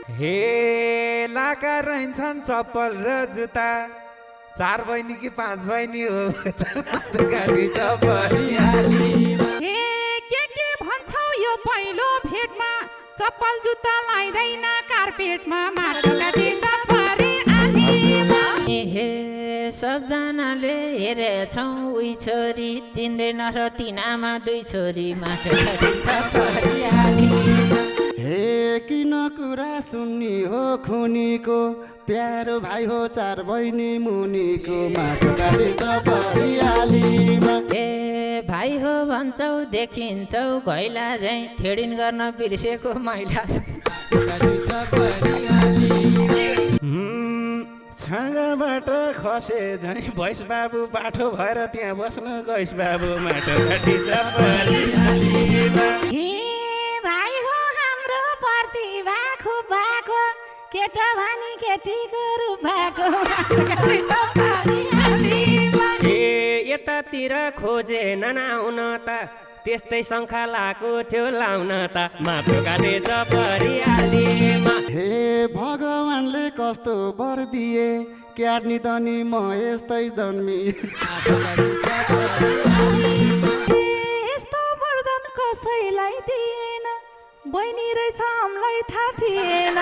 हे लाका रहन्छन् चप्पल र जुत्ता 4 बहिनी कि 5 बहिनी हो गाडी हे के भन्छौ यो पहिलो भेटमा चप्पल जुत्ता लाइदैन कार्पेटमा माटो काटी चप्परी आलीमा हे सबजनाले हेरेछौँ उही छोरी तिनदैन र तिनामा 2 छोरी माटो काटी चप्परी आलीमा हे किन कुरा सुन्नी हो खुनीको प्यारो भाइ हो 4 बहिनी मुनिको माटो काटी चप्परी आलीमा ए भाइ हो भन्छौ देखिन्छौ घैला झैँ थेडिन गर्न बिर्सेको मैला छाँगाबाट खसे झैँ भैस बाबु बाठो भएर त्यहाँ बस्न गइस बाबु माटो काटी चप्परी आलीमा हे भाइ हो हाम्रो प्रतिभा खुब भएको केटा भानी केटीको रूप भएको माटो काटी चप्परी आलीमा यतातिर खोजे नआउन त त्यस्तै शङ्खा लाएको थियो लाउन त माटो काटे चप्परी आलीमा हे भगवानले कस्तो वर दिए क्याट्नी त नि म यस्तै जन्मी यस्तो वरदान कसैलाई दिएन बहिनी रहेछ हामीलाई थाहा थिएन